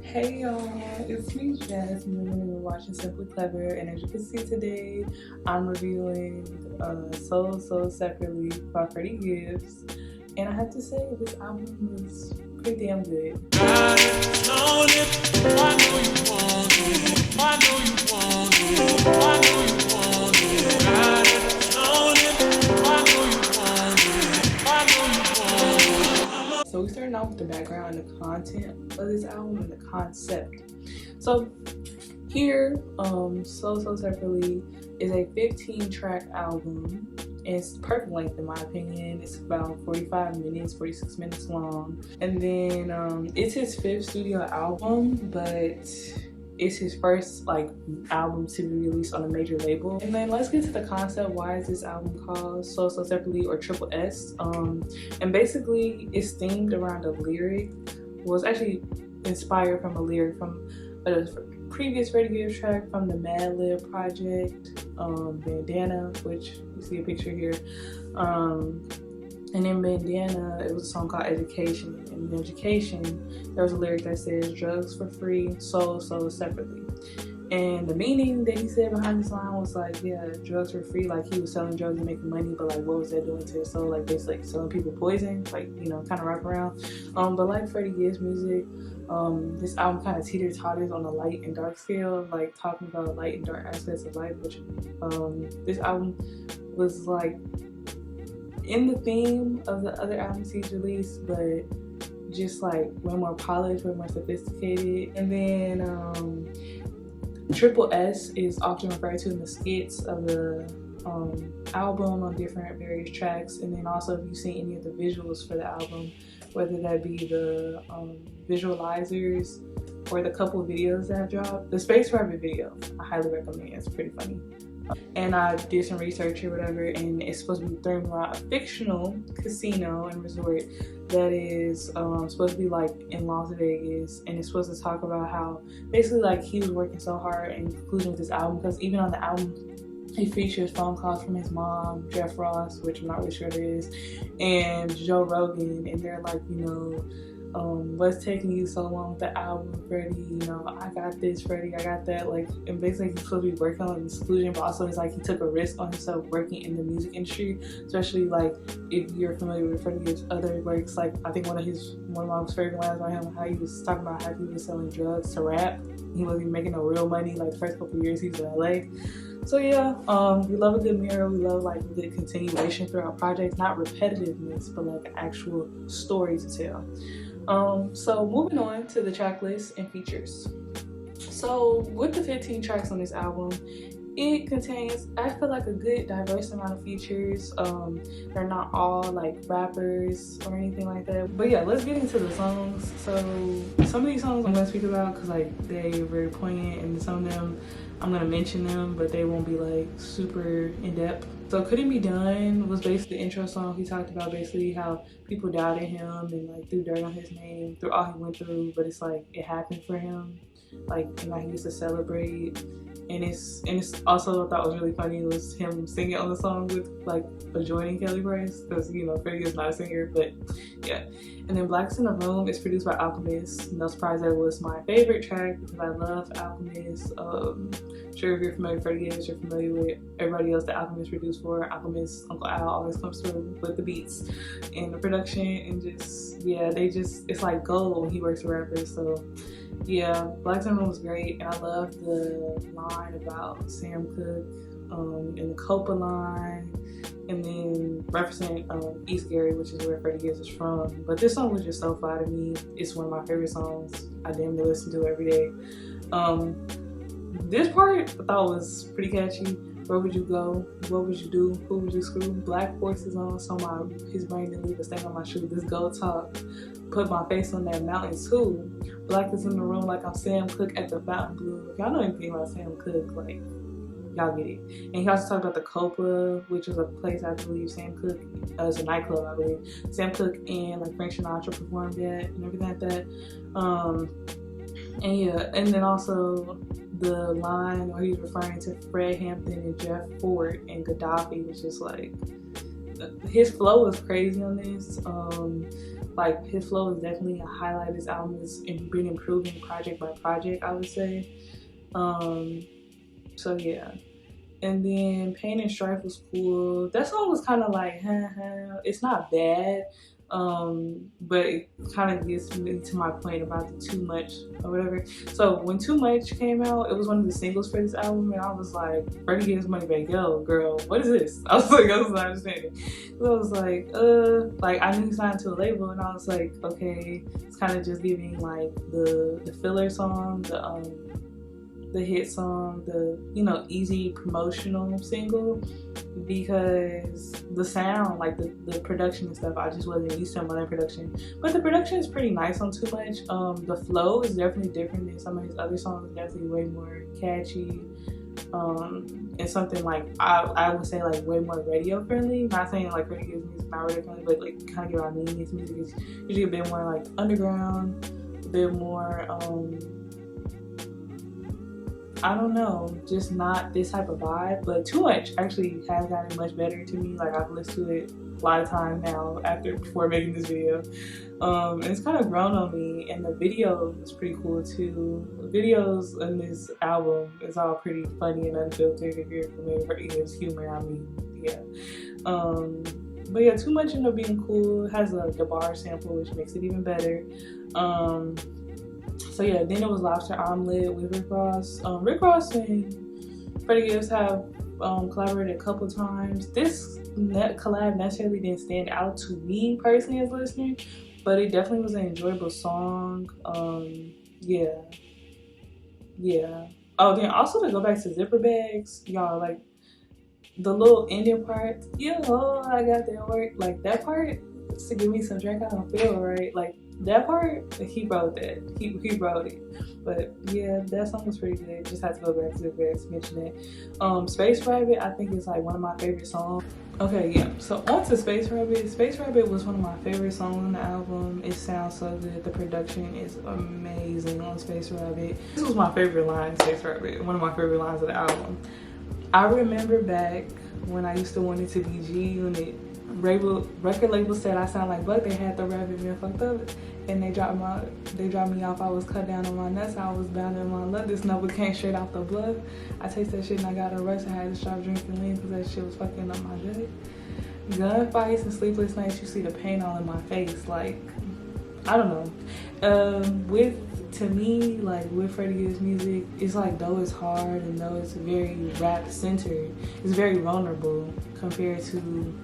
Hey y'all, it's me Jasmine and we're watching Simply Clever, and as you can see today I'm reviewing So Separately by Freddie Gibbs, and I have to say this album was pretty damn good. So we started off with the background and the content of this album and the concept. So here, So Separately is a 15-track album. It's perfect length in my opinion. It's about 45 minutes, 46 minutes long. And then it's his 5th studio album, but it's his first album to be released on a major label. And then let's get to the concept. Why is this album called So Separately or Triple S? And basically it's themed around a lyric. Well, it's actually inspired from a lyric from a previous Freddie Gibbs track from the Mad Lib project, Bandana, which you see a picture here. And in Bandana, it was a song called Education. And in Education, there was a lyric that says, drugs for free, soul separately. And the meaning that he said behind this line was like, yeah, drugs for free, like he was selling drugs and making money, but like what was that doing to his soul? Like basically selling people poison, like, you know, kind of wrap around. But like Freddie Gibbs music, this album kind of teeter-totters on the light and dark scale, like talking about light and dark aspects of life, which this album was like in the theme of the other albums he's released, but just like way more polished, way more sophisticated. And then Triple S is often referred to in the skits of the album on different various tracks. And then also if you've seen any of the visuals for the album, whether that be the visualizers or the couple of videos that have dropped, the Space Rabbit video, I highly recommend. It's pretty funny. And I did some research or whatever, and it's supposed to be themed around a fictional casino and resort that is supposed to be like in Las Vegas, and it's supposed to talk about how basically like he was working so hard in conclusion with this album, because even on the album he features phone calls from his mom, Jeff Ross, which I'm not really sure it is, and Joe Rogan, and they're like, you know, what's taking you so long with the album, Freddie? You know, I got this, Freddie, I got that. Like, and basically he's supposed to be working on this conclusion, but also it's like he took a risk on himself working in the music industry, especially like if you're familiar with Freddie Gibbs' other works. Like I think one of my favorite lines by him, how he was talking about how he was selling drugs to rap. He wasn't even making no real money like the first couple of years he was in LA. So yeah, we love a good mirror. We love like good continuation throughout projects, not repetitiveness, but like an actual story to tell. So moving on to the track list and features. So with the 15 tracks on this album, it contains, I feel like, a good diverse amount of features. They're not all like rappers or anything like that. But yeah, let's get into the songs. So some of these songs I'm gonna speak about because like they're very poignant, and some of them I'm gonna mention them, but they won't be like super in depth. So Couldn't Be Done was basically the intro song. He talked about basically how people doubted him and like threw dirt on his name through all he went through, but it's like it happened for him. Like, and like he used to celebrate. And it's also, I thought was really funny, was him singing on the song with like adjoining Kelly Price, because you know Freddie is not a singer, but yeah. And then Blacks in the Room is produced by Alchemist. No surprise, that was my favorite track because I love Alchemist. Sure, if you're familiar with Freddie Gibbs, you're familiar with everybody else that Alchemist produced for. Alchemist, Uncle Al always comes through with the beats and the production, and just, yeah, it's like gold when he works with rappers. So yeah, Blacks in the Room was great, and I love the line about Sam Cooke and the Copa line, and then referencing East Gary, which is where Freddie Gibbs is from. But this song was just so fly to me. It's one of my favorite songs. I damn near listen to every day. This part I thought was pretty catchy. Where would you go? What would you do? Who would you screw? Black forces on, so his brain didn't leave a stain on my shoe. This gold talk, put my face on that mountain too. Black is in the room like I'm Sam Cooke at the Fountain Blue. If y'all know anything about Sam Cooke, like, y'all get it. And he also talked about the Copa, which was a place I believe Sam Cooke, it's a nightclub I believe, Sam Cooke and like Frank Sinatra performed at and everything like that. And yeah, and then also the line where he's referring to Fred Hampton and Jeff Ford and Gaddafi, which is like, his flow is crazy on this. Like his flow is definitely a highlight of this album. It's been improving project by project, I would say. So yeah. And then Pain and Strife was cool. That song was kind of like, it's not bad, but it kind of gets me to my point about the Too Much or whatever. So when Too Much came out, it was one of the singles for this album, and I was like, Freddie Gibbs Money Back, yo, girl, what is this? I was not understanding. So I was like I knew he signed to a label, and I was like, okay, it's kind of just giving like the filler song, the hit song, the, you know, easy promotional single, because the sound, like the production and stuff, I just wasn't used to modern production. But the production is pretty nice on Too Much. The flow is definitely different than some of his other songs, definitely way more catchy. And something like, I would say like way more radio friendly. Not saying like Freddie Gibbs music not radio friendly, but like kind of get what I mean. His music is usually a bit more like underground, a bit more, I don't know, just not this type of vibe. But Too Much actually has gotten much better to me. Like I've listened to it a lot of times now before making this video. And it's kind of grown on me, and the video is pretty cool too. The videos in this album is all pretty funny and unfiltered. If you're familiar with his humor, I mean, yeah. But yeah, Too Much ended up being cool. It has the bar sample, which makes it even better. So yeah, then it was Lobster Omelet with Rick Ross. Rick Ross and Freddie Gibbs have collaborated a couple times. This collab necessarily didn't stand out to me personally as a listener, but it definitely was an enjoyable song. Yeah. Oh, then also to go back to Zipper Bags, y'all, like the little ending part, I got that work, like that part, to give me some drink I don't feel right, like that part, he wrote that. He wrote it. But yeah, that song was pretty good. Just had to go back to the lyrics to mention it. Space Rabbit, I think is like one of my favorite songs. Okay, yeah. So on to Space Rabbit. Space Rabbit was one of my favorite songs on the album. It sounds so good. The production is amazing on Space Rabbit. This was my favorite line in Space Rabbit. One of my favorite lines of the album. I remember back when I used to want it to be G Unit. Record label said I sound like Buck. They had the rabbit been fucked up, and they dropped me off. I was cut down on my nuts. I was bound in my luck. This number came straight out the blood. I tasted that shit and I got a rush. I had to stop drinking lean because that shit was fucking up my gut. Gunfights and sleepless nights. You see the pain all in my face. Like, I don't know. To me, like with Freddie Gibbs music, it's like, though it's hard and though it's very rap centered, it's very vulnerable compared to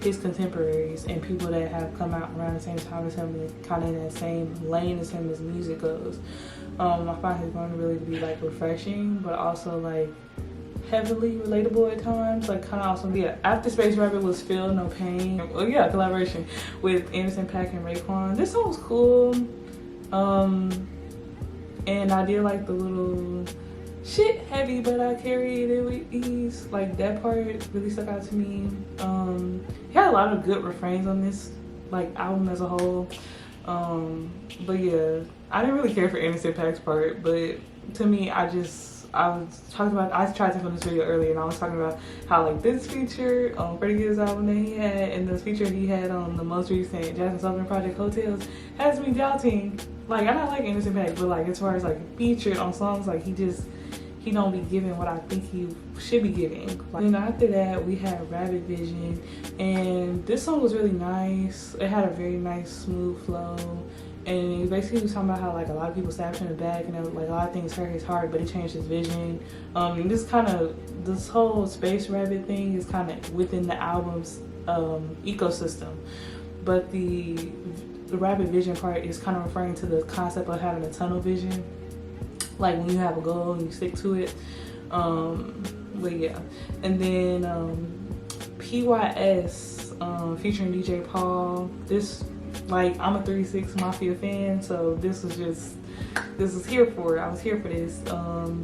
his contemporaries and people that have come out around the same time as him, kind of in that same lane as him as music goes. I find his vulnerability to be like refreshing, but also like heavily relatable at times. Like kind of awesome. Yeah, after Space Rabbit was Feel No Pain. Oh yeah, collaboration with Anderson .Paak and Raekwon. This song was cool. And I did like the little shit heavy, but I carried it with ease. Like that part really stuck out to me. He had a lot of good refrains on this like album as a whole. But yeah, I didn't really care for Anderson .Paak's part, but to me, I tried to film this video earlier and I was talking about how like this feature on Freddie Gibbs' album that he had and the feature he had on the most recent Jasmine Sullivan project Hotels has me doubting. Like, I don't like Anderson .Paak, but like as far as like featured on songs, like he don't be giving what I think he should be giving. Like, and after that, we had Rabbit Vision, and this song was really nice. It had a very nice, smooth flow, and basically he was talking about how like a lot of people stabbed him in the back, and like a lot of things hurt his heart, but he changed his vision. And this whole Space Rabbit thing is kind of within the album's ecosystem, but the Rabbit Vision part is kind of referring to the concept of having a tunnel vision. Like when you have a goal and you stick to it. But yeah. And then PYS featuring DJ Paul. This, like, I'm a 36 Mafia fan, so this was here for it. I was here for this.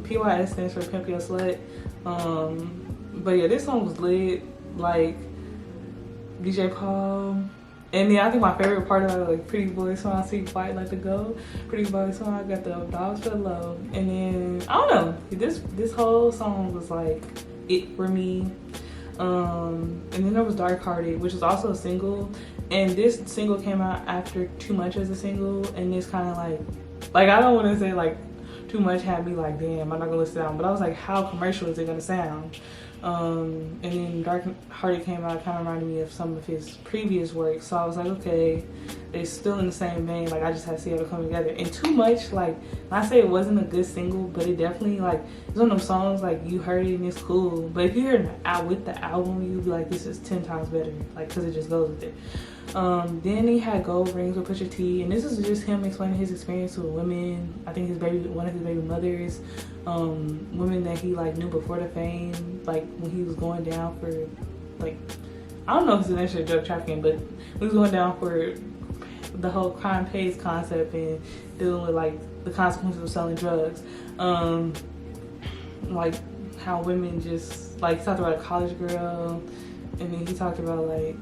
PYS stands for Pimp Your Slut. But yeah, this song was lit. Like DJ Paul. And then I think my favorite part about it, like Pretty Boy song, See Fight Like the Go. Pretty Boy song, I got the Dogs for the Love. And then, I don't know, this whole song was like it for me. And then there was Dark Hearted, which was also a single, and this single came out after Too Much as a single, and it's kind of like I don't want to say like Too Much had me like, damn, I'm not gonna listen to that one, but I was like, how commercial is it gonna sound? And then Dark Hearted came out, kind of reminded me of some of his previous work, so I was like, okay, they're still in the same vein. Like, I just had to see how they come together. And Too Much, like, not say it wasn't a good single, but it definitely, like, it's one of those songs, like, you heard it and it's cool, but if you hear it out with the album, you'd be like, this is 10 times better, like, because it just goes with it. Then he had Gold Rings with Pusha T, and this is just him explaining his experience with women. I think one of his baby mothers, women that he like knew before the fame, like when he was going down for, like, I don't know if it's an extra drug trafficking, but he was going down for the whole crime pays concept and dealing with like the consequences of selling drugs. Like how women just, like, he talked about a college girl, and then he talked about like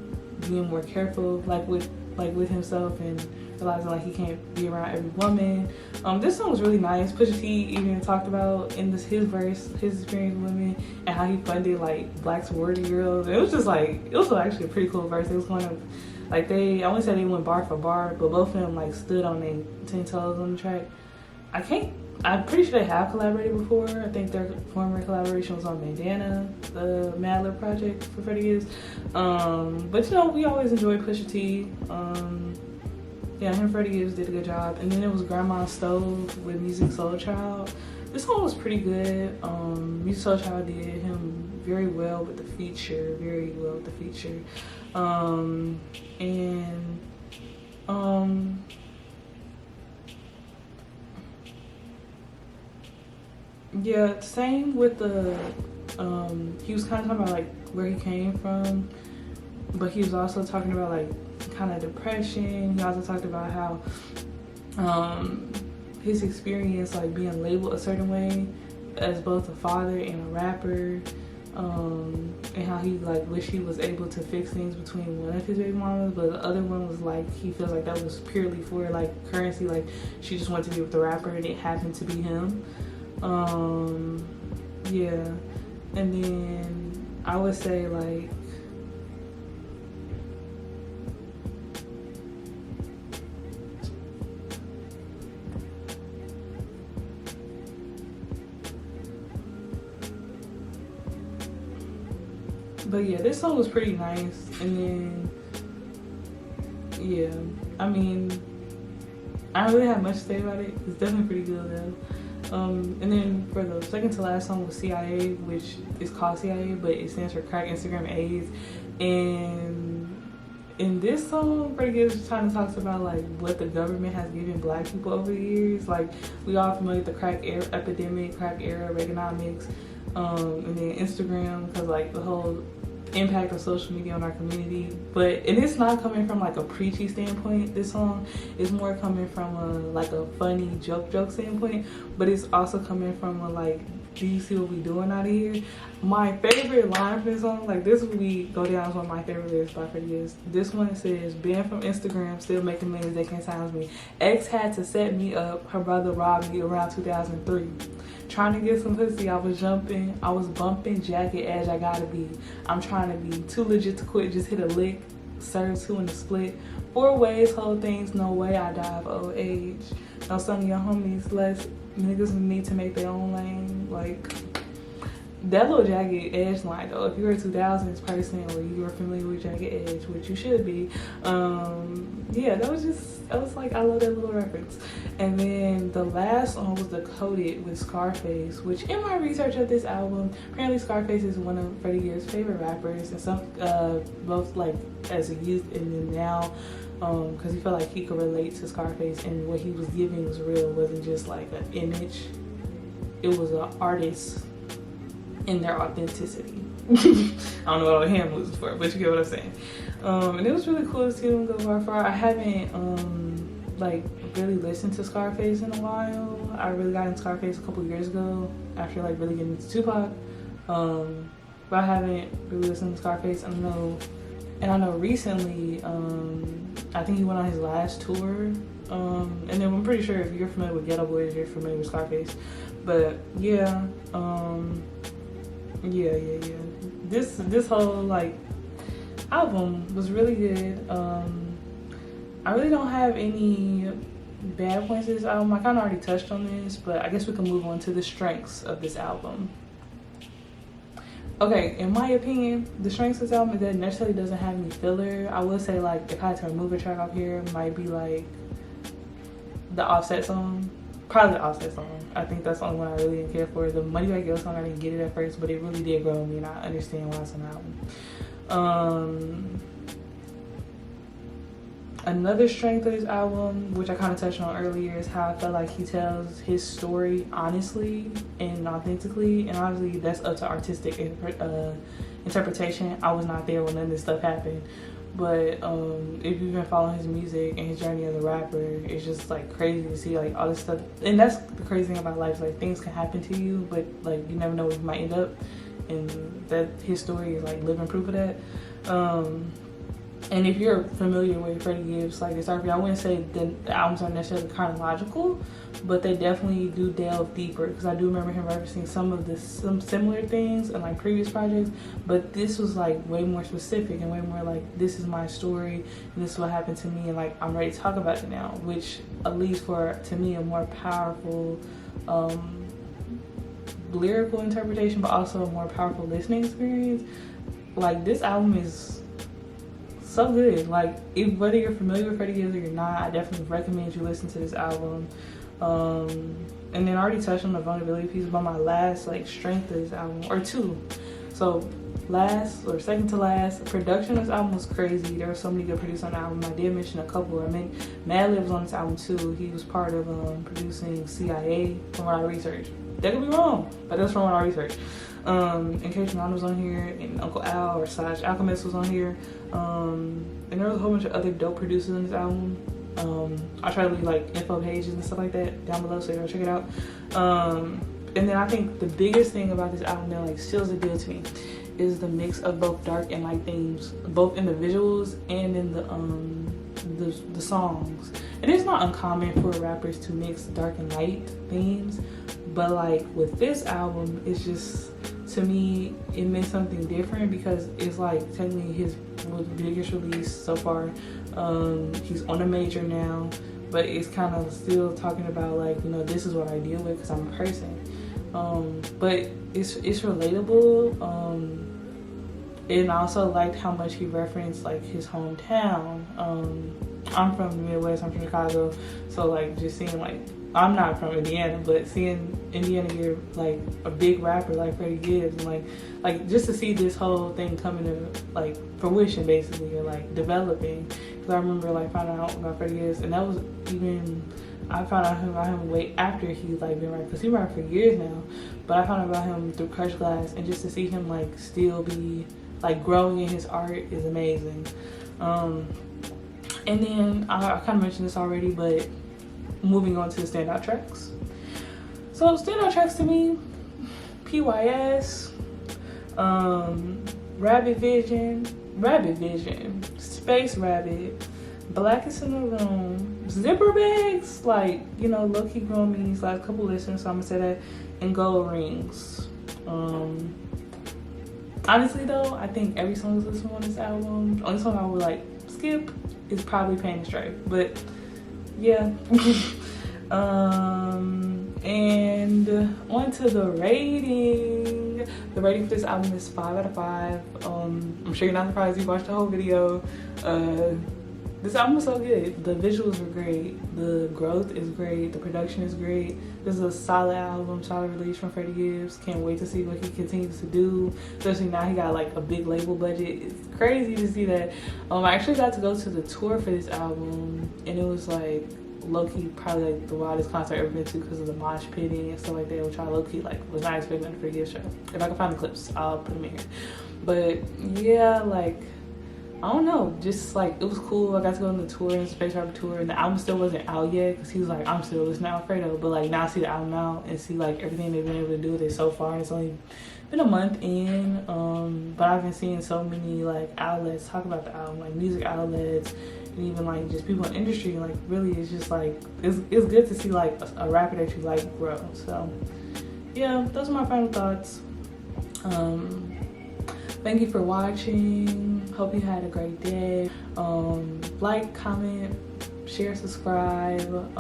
being more careful with himself and realizing like he can't be around every woman. This song was really nice. Pusha T even talked about in his verse his experience with women and how he funded like black sorority girls. It was just like, it was actually a pretty cool verse. It was kind of like, I wouldn't say they went bar for bar, but both of them like stood on their 10 toes on the track. I'm pretty sure they have collaborated before. I think their former collaboration was on Bandana, the Madlib project for Freddie Gibbs. But you know, we always enjoy Pusha T. Yeah, him and Freddie Gibbs did a good job. And then it was Grandma's Stove with Music Soul Child. This song was pretty good. Music Soul Child did him very well with the feature, yeah, same with the, he was kind of talking about like where he came from, but he was also talking about like kind of depression. He also talked about how his experience like being labeled a certain way as both a father and a rapper, and how he like wished he was able to fix things between one of his baby mamas, but the other one was like, he feels like that was purely for like currency, like she just wanted to be with the rapper and it happened to be him. Yeah, and then I would say like, but yeah, this song was pretty nice. And then yeah, I mean, I don't really have much to say about it. It's definitely pretty good though. And then for the second to last song was CIA, which is called CIA, but it stands for Crack Instagram AIDS. And in this song, Freddie Gibbs kind of talks about like what the government has given black people over the years. Like, we all familiar with the crack epidemic, crack era, Reaganomics, and then Instagram, because like the whole impact of social media on our community. And it's not coming from like a preachy standpoint. This song is more coming from a funny joke standpoint, but it's also coming from a like, do you see what we doing out of here? My favorite line from this song, like, this will go down as one of my favorite lyrics by Freddie Gibbs. This one says, banned from Instagram, still making millions, they can't silence me. Ex had to set me up, her brother robbed me around 2003. Trying to get some pussy, I was bumping, jacket edge, I gotta be. I'm trying to be too legit to quit, just hit a lick, serve 2 in the split. 4 ways, whole things, no way I die of old age. Now some of your homies, less niggas need to make their own lane. Like, that little Jagged Edge line though, if you're a 2000s person or you are familiar with Jagged Edge, which you should be, yeah, that was like, I love that little reference. And then the last song was Decoded with Scarface, which in my research of this album, apparently Scarface is one of Freddie Gibbs' favorite rappers, and some both like as a youth and then now, because he felt like he could relate to Scarface and what he was giving was real, it wasn't just like an image, it was an artist in their authenticity. I don't know what all the hand moves for, but you get what I'm saying. And it was really cool to see them go far. I haven't like really listened to Scarface in a while. I really got into Scarface a couple years ago after like really getting into Tupac. But I haven't really listened to Scarface. I know recently, I think he went on his last tour. And then I'm pretty sure if you're familiar with Ghetto Boys, you're familiar with Scarface. But yeah, yeah. this whole like album was really good. I really don't have any bad points to this album. I kind of already touched on this, but I guess we can move on to the strengths of this album. Okay, in my opinion, the strengths of this album is that it necessarily doesn't have any filler. I would say, like, if I had to remove a track off here, it might be like the Offset song. Probably the Offset song. I think that's the only one I really didn't care for. The Money Back Yo song, I didn't get it at first, but it really did grow on me, and I understand why it's on the album. Another strength of this album, which I kind of touched on earlier, is how I felt like he tells his story honestly and authentically. And obviously, that's up to artistic interpretation. I was not there when none of this stuff happened. But if you've been following his music and his journey as a rapper, it's just like crazy to see like all this stuff. And that's the crazy thing about life. Like, things can happen to you, but like you never know where you might end up. And that his story is like living proof of that. And if you're familiar with Freddie Gibbs, like discography, I wouldn't say that the albums are necessarily chronological, but they definitely do delve deeper, because I do remember him referencing some similar things in like previous projects, but this was like way more specific and way more like, this is my story and this is what happened to me, and like I'm ready to talk about it now, which leads for, to me, a more powerful lyrical interpretation, but also a more powerful listening experience. Like, this album is so good. Like, whether you're familiar with Freddie Gibbs or you're not, I definitely recommend you listen to this album. And then I already touched on the vulnerability piece, but my last like strength of this album, or two. So last or second to last, production of this album was crazy. There were so many good producers on the album. I did mention a couple. I mean, Madlib was on this album too. He was part of producing CIA, from what I researched. That could be wrong, but that's from what I researched. And K-Tron was on here, and Uncle Al or Slash Alchemist was on here. And there was a whole bunch of other dope producers on this album. I'll try to leave like info pages and stuff like that down below so you can check it out. And then I think the biggest thing about this album that like seals the deal to me is the mix of both dark and light themes, both in the visuals and in the songs. And it's not uncommon for rappers to mix dark and light themes, but like with this album, it's just, to me, it meant something different, because it's like technically his biggest release so far. He's on a major now, but it's kind of still talking about like, you know, this is what I deal with because I'm a person. But it's relatable. And I also liked how much he referenced like his hometown. I'm from the Midwest, I'm from Chicago, so like just seeing like, I'm not from Indiana, but seeing Indiana get like a big rapper like Freddie Gibbs, and like just to see this whole thing coming to like fruition basically, or like developing. Because I remember like finding out about Freddie Gibbs, and that was even, I found out about him way after he's like been rapping, because he rapped for years now, but I found out about him through Crush Glass, and just to see him like still be like growing in his art is amazing. And then I kind of mentioned this already, but moving on to the standout tracks. So standout tracks to me, PYS, Rabbit Vision, Space Rabbit, Blackest in the Room, Zipper Bags, like, you know, low-key growing me these last couple listens, so I'm gonna say that, and Gold Rings. Honestly though, I think every song is listenable on this album. The only song I would like skip is probably Pain and Strife, but yeah. And on to the rating. The rating for this album is 5 out of 5. I'm sure you're not surprised you watched the whole video. This album was so good. The visuals were great, the growth is great, the production is great. This is a solid album, solid release from Freddie Gibbs. Can't wait to see what he continues to do, especially now he got like a big label budget. It's crazy to see that. I actually got to go to the tour for this album, and it was like low-key probably like the wildest concert I've ever been to because of the mosh pitting and stuff like that, which I low-key like was not expecting for a Gibbs show. If I can find the clips, I'll put them in here. But yeah, like, I don't know, just like, it was cool. I got to go on the tour, and Space Rapper tour, and the album still wasn't out yet, because he was like, I'm still listening to Alfredo, but like now I see the album out and see like everything they've been able to do with it so far, and it's only been a month in, but I've been seeing so many like outlets talk about the album, like music outlets, and even like just people in the industry, like really it's just like, it's good to see like a rapper that you like grow. So yeah, those are my final thoughts. Thank you for watching. Hope you had a great day. Like, comment, share, subscribe.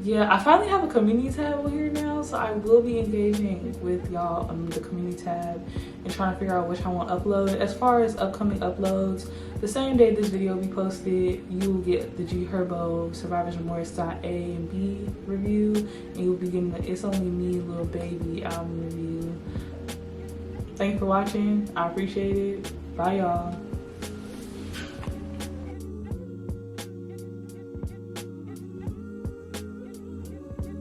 Yeah, I finally have a community tab over here now, so I will be engaging with y'all on the community tab and trying to figure out which I want to upload. As far as upcoming uploads, the same day this video will be posted, you will get the G Herbo Survivor's Remorse A and B review, and you'll be getting the It's Only Me Little Baby album review. Thank you for watching. I appreciate it. Bye, y'all.